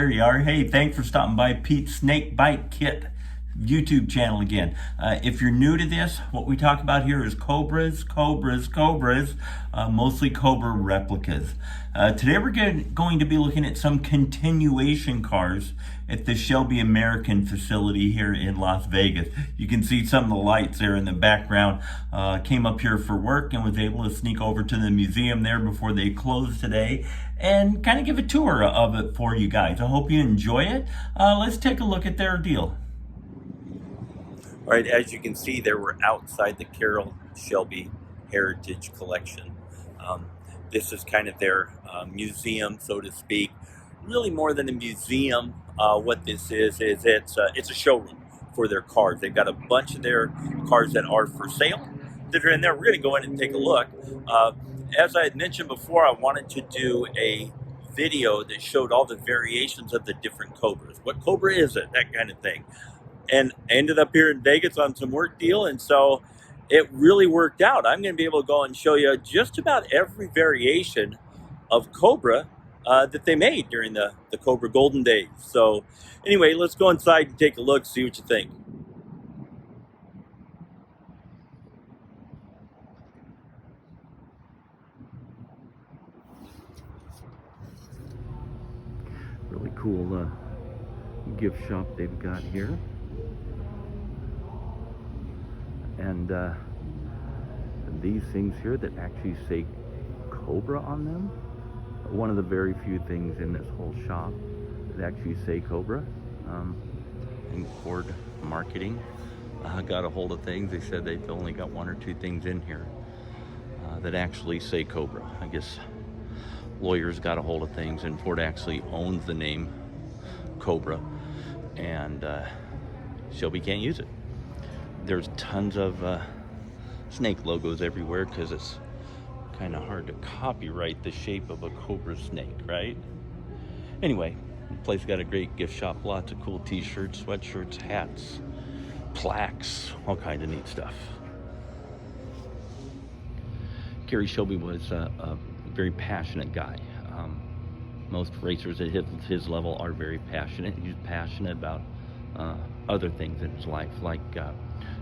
there you are. Hey, thanks for stopping by Pete's Snake Bite Kit YouTube channel again. If you're new to this, what we talk about here is cobras, mostly cobra replicas. Today we're going to be looking at some continuation cars at the Shelby American facility here in Las Vegas. You can see some of the lights there in the background. Came up here for work and was able to sneak over to the museum there before they closed today and kind of give a tour of it for you guys. I hope you enjoy it. Let's take a look at their deal. All right, as you can see there, we're outside the Shelby Heritage Collection. This is kind of their museum, so to speak. Really more than a museum, what this is it's a showroom for their cars. They've got a bunch of their cars that are for sale that are in there. We're going to go in and take a look. As I had mentioned before, I wanted to do a video that showed all the variations of the different Cobras. What Cobra is it? That kind of thing. And ended up here in Vegas on some work deal, and so it really worked out. I'm going to be able to go and show you just about every variation of Cobra that they made during the Cobra golden days. So anyway, let's go inside and take a look, see what you think. Really cool gift shop they've got here. And these things here that actually say Cobra on them, one of the very few things in this whole shop that actually say Cobra. And Ford Marketing got a hold of things. They said they've only got one or two things in here that actually say Cobra. I guess lawyers got a hold of things, and Ford actually owns the name Cobra, and Shelby can't use it. There's tons of snake logos everywhere because it's kind of hard to copyright the shape of a cobra snake, right? Anyway, the place got a great gift shop, lots of cool t-shirts, sweatshirts, hats, plaques, all kinds of neat stuff. Gary Shelby was a very passionate guy. Most racers at his level are very passionate. He's passionate about other things in his life, like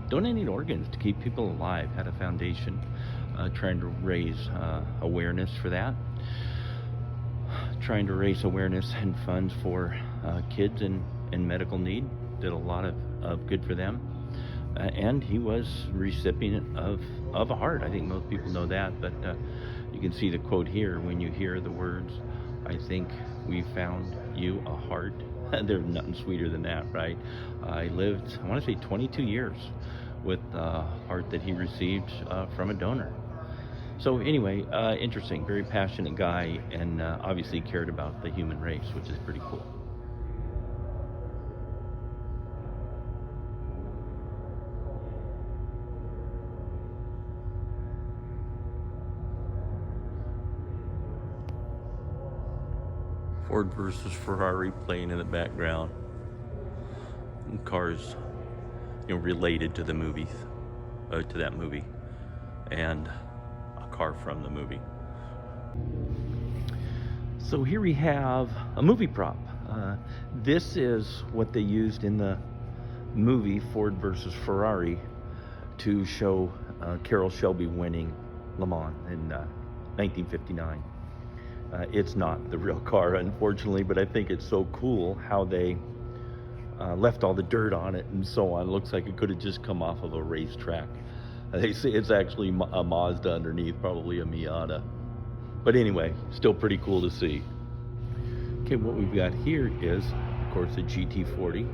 donating organs to keep people alive. Had a foundation trying to raise awareness for that, trying to raise awareness and funds for kids in medical need. Did a lot of good for them, and he was recipient of a heart. I think most people know that, but you can see the quote here. When you hear the words, "I think we found you a heart," there's nothing sweeter than that, right? I lived, I want to say 22 years with a heart that he received from a donor. So anyway, interesting, very passionate guy, and obviously cared about the human race, which is pretty cool. Ford versus Ferrari playing in the background. And cars, related to the movies, to that movie, and a car from the movie. So here we have a movie prop. This is what they used in the movie Ford versus Ferrari to show Carroll Shelby winning Le Mans in 1959. It's not the real car, unfortunately, but I think it's so cool how they left all the dirt on it and so on. It looks like it could have just come off of a racetrack. They say it's actually a Mazda underneath, probably a Miata. But anyway, still pretty cool to see. Okay, what we've got here is, of course, a GT40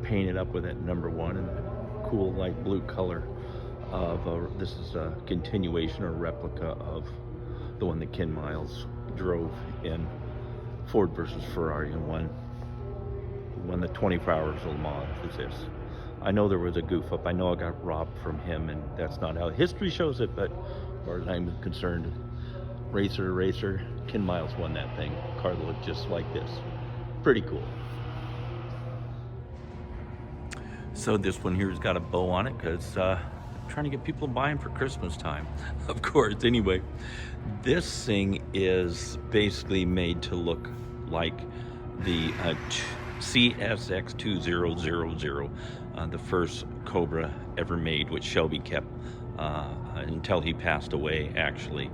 painted up with that number 1 and the cool light blue color of this is a continuation or replica of the one that Ken Miles drove in Ford versus Ferrari and won the 24 Hours of Le Mans was this. I know there was a goof up. I know I got robbed from him, and that's not how history shows it, but as far as I'm concerned, racer to racer, Ken Miles won that thing. Car that looked just like this. Pretty cool. So this one here's got a bow on it because trying to get people to buy them for Christmas time, of course. Anyway, this thing is basically made to look like the CSX 2000, the first Cobra ever made, which Shelby kept until he passed away, actually.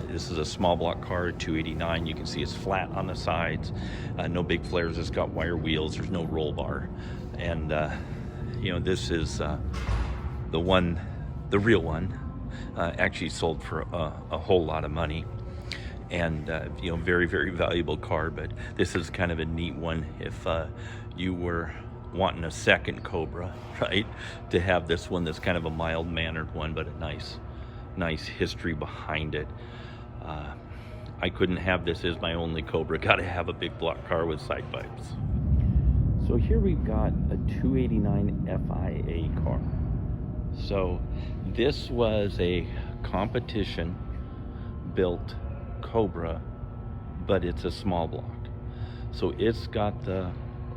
This is a small block car, 289. You can see it's flat on the sides, no big flares. It's got wire wheels. There's no roll bar, and this is the one, the real one. Actually sold for a whole lot of money, and very, very valuable car. But this is kind of a neat one if you were wanting a second Cobra, right? To have this one that's kind of a mild-mannered one, but a nice history behind it. I couldn't have this as my only Cobra. Got to have a big block car with side pipes. So here we've got a 289 FIA car. So this was a competition built Cobra, but it's a small block. So it's got the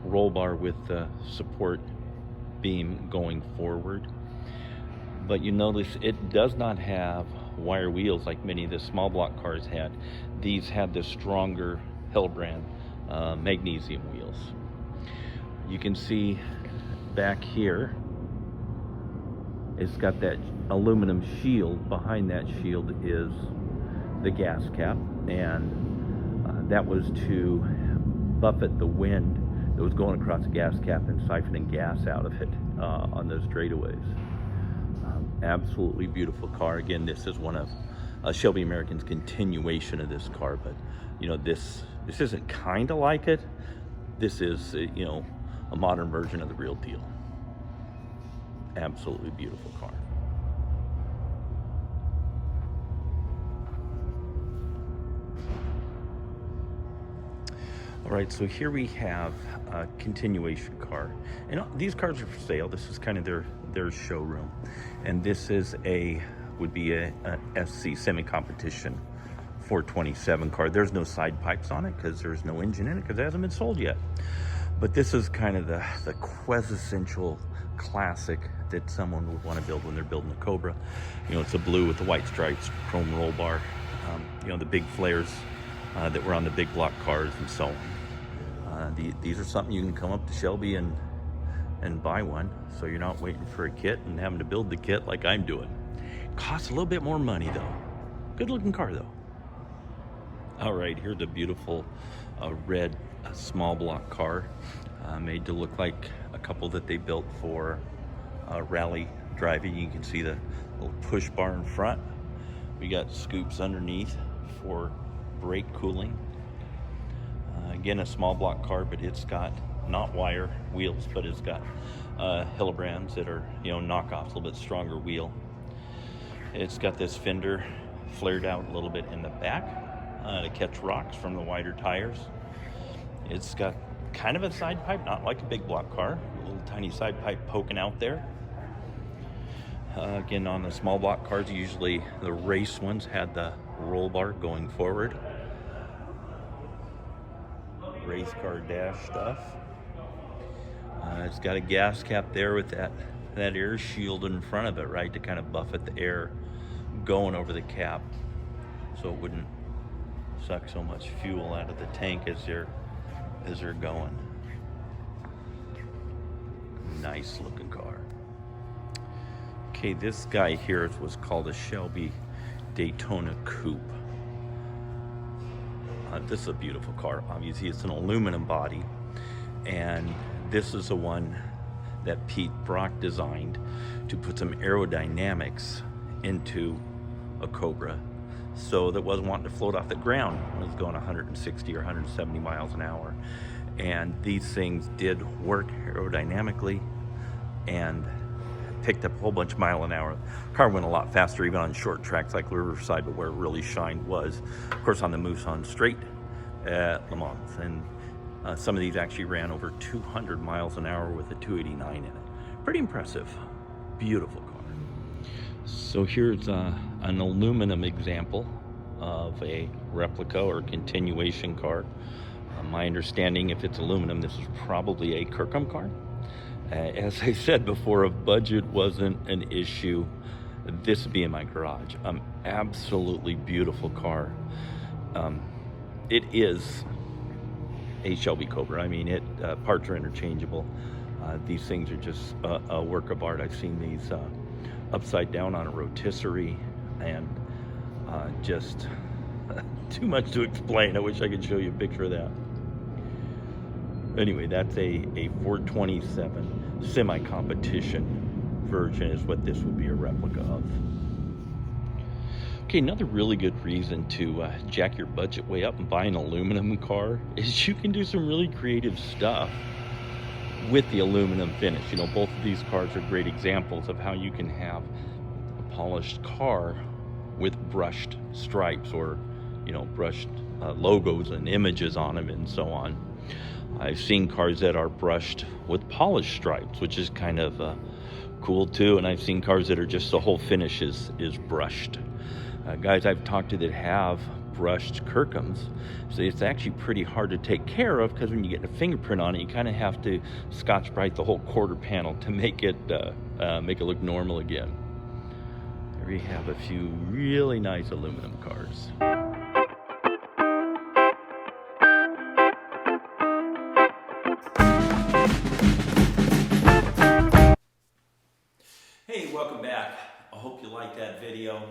roll bar with the support beam going forward, but you notice it does not have wire wheels like many of the small block cars had. These had the stronger Hillebrand magnesium wheels. You can see back here it's got that aluminum shield. Behind that shield is the gas cap, and that was to buffet the wind that was going across the gas cap and siphoning gas out of it on those straightaways. Absolutely beautiful car. Again, this is one of Shelby American's continuation of this car, but this isn't kind of like it. This is a modern version of the real deal. Absolutely beautiful car. All right, so here we have a continuation car, and these cars are for sale. This is kind of their showroom, and this is would be a SC semi-competition 427 car. There's no side pipes on it because there's no engine in it because it hasn't been sold yet. But this is kind of the quintessential classic that someone would want to build when they're building a Cobra. It's a blue with the white stripes, chrome roll bar, the big flares that were on the big block cars and so on. These are something you can come up to Shelby and buy one, so you're not waiting for a kit and having to build the kit like I'm doing. Costs a little bit more money though. Good looking car though. All right, here's a beautiful red small block car made to look like a couple that they built for rally driving. You can see the little push bar in front. We got scoops underneath for brake cooling. Again, a small block car, but it's got not wire wheels, but it's got Hillebrands that are knockoffs, a little bit stronger wheel. It's got this fender flared out a little bit in the back to catch rocks from the wider tires. It's got kind of a side pipe, not like a big block car, a little tiny side pipe poking out there. Again, on the small block cars, usually the race ones had the roll bar going forward. Race car dash stuff. It's got a gas cap there with that air shield in front of it, right, to kind of buffet the air going over the cap so it wouldn't suck so much fuel out of the tank as they're going. Nice looking car. Okay, this guy here was called a Shelby Daytona Coupe. This is a beautiful car. Obviously, it's an aluminum body, and this is the one that Pete Brock designed to put some aerodynamics into a Cobra, so that wasn't wanting to float off the ground when it was going 160 or 170 miles an hour. And these things did work aerodynamically and picked up a whole bunch of mile an hour. The car went a lot faster even on short tracks like Riverside, but where it really shined was, of course, on the Mousson Straight at Le Mans. And some of these actually ran over 200 miles an hour with a 289 in it. Pretty impressive. Beautiful car. So here's an aluminum example of a replica or continuation car. My understanding, if it's aluminum, this is probably a Kirkham car. As I said before, if budget wasn't an issue, this would be in my garage. Absolutely beautiful car. It is a Shelby Cobra. I mean, parts are interchangeable. These things are just a work of art. I've seen these upside down on a rotisserie, and just too much to explain. I wish I could show you a picture of that. Anyway, that's a 427 semi-competition version is what this would be a replica of. Okay, another really good reason to jack your budget way up and buy an aluminum car is you can do some really creative stuff with the aluminum finish. You know, both of these cars are great examples of how you can have a polished car with brushed stripes, or, you know, brushed logos and images on them and so on. I've seen cars that are brushed with polished stripes, which is kind of cool too. And I've seen cars that are just the whole finish is brushed. Guys I've talked to that have brushed Kirkhams, so it's actually pretty hard to take care of, because when you get a fingerprint on it, you kind of have to Scotch-Brite the whole quarter panel to make it look normal again. There we have a few really nice aluminum cars. Hey, welcome back. I hope you liked that video.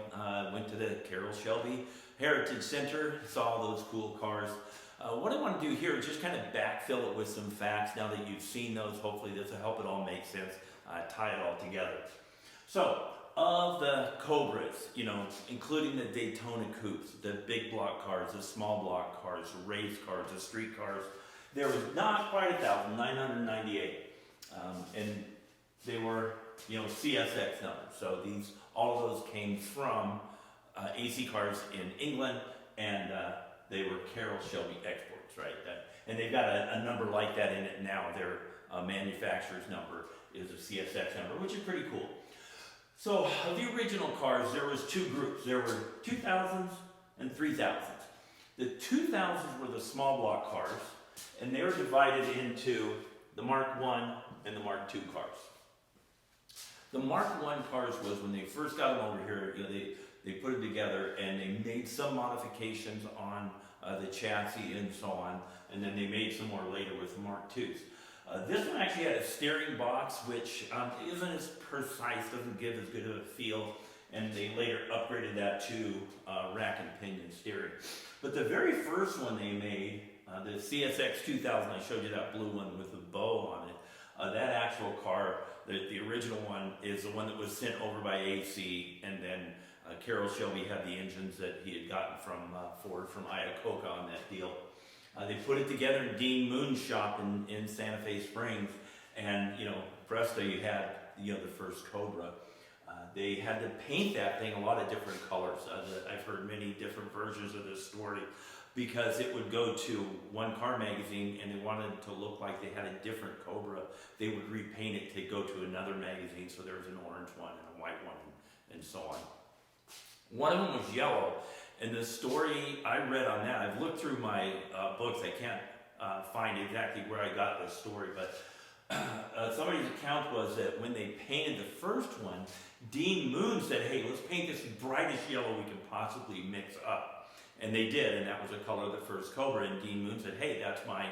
Went to the Shelby Heritage Center, saw all those cool cars. What I want to do here is just kind of backfill it with some facts now that you've seen those. Hopefully this will help it all make sense, tie it all together. So, of the Cobras, you know, including the Daytona coupes, the big block cars, the small block cars, the race cars, the street cars, there was not quite 1,000, 998. And they were, you know, CSX numbers. So all of those came from AC cars in England, and they were Carroll Shelby exports, right? And they've got a number like that in it now. Their manufacturer's number is a CSX number, which is pretty cool. So of the original cars, there was two groups. There were 2000s and 3000s. The 2000s were the small block cars, and they were divided into the Mark I and the Mark II cars. The Mark I cars was when they first got them over here, you know, they put it together and they made some modifications on the chassis and so on, and then they made some more later with the Mark IIs. This one actually had a steering box, which isn't as precise, doesn't give as good of a feel, and they later upgraded that to rack and pinion steering. But the very first one they made, the CSX 2000, I showed you that blue one with the bow on it, that actual car, the original one, is the one that was sent over by AC, and then Carroll Shelby had the engines that he had gotten from Ford from Iacocca on that deal. They put it together in Dean Moon's shop in Santa Fe Springs, and, you know, presto, you had, you know, the first Cobra. They had to paint that thing a lot of different colors. I've heard many different versions of this story, because it would go to one car magazine and they wanted it to look like they had a different Cobra. They would repaint it to go to another magazine, so there was an orange one and a white one and so on. One of them was yellow, and the story I read on that, I've looked through my books, I can't find exactly where I got this story, but somebody's account was that when they painted the first one, Dean Moon said, hey, let's paint this brightest yellow we can possibly mix up. And they did, and that was the color of the first Cobra, and Dean Moon said, hey, that's my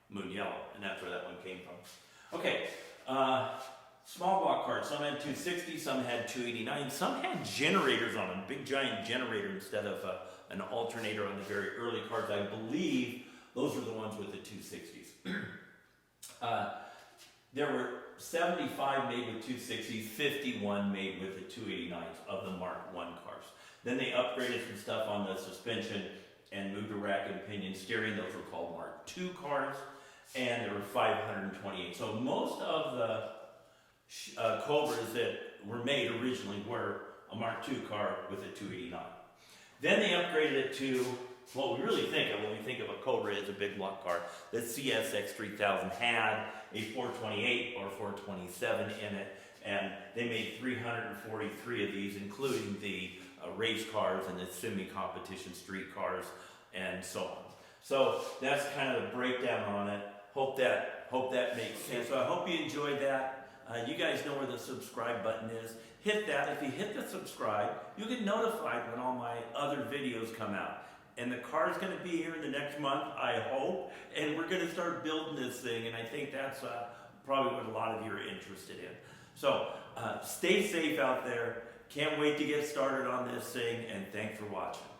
Moon Yellow, and that's where that one came from. Okay, small block cars, some had 260, some had 289, some had generators on them, big giant generator instead of an alternator on the very early cars. I believe those were the ones with the 260s. There were 75 made with 260s, 51 made with the 289s of the Mark I cars. Then they upgraded some stuff on the suspension and moved to rack and pinion steering. Those were called Mark II cars, and there were 528. So most of the Cobras that were made originally were a Mark II car with a 289. Then they upgraded it to what we really think of when we think of a Cobra as a big block car. The CSX 3000 had a 428 or 427 in it, and they made 343 of these, including the race cars and the semi-competition street cars and so on. So that's kind of the breakdown on it. Hope that makes sense. So I hope you enjoyed that. You guys know where the subscribe button is. Hit that. If you hit the subscribe, you'll get notified when all my other videos come out. and the car's going to be here in the next month, I hope, and we're going to start building this thing, and I think that's probably what a lot of you are interested in. So stay safe out there. Can't wait to get started on this thing, and thanks for watching.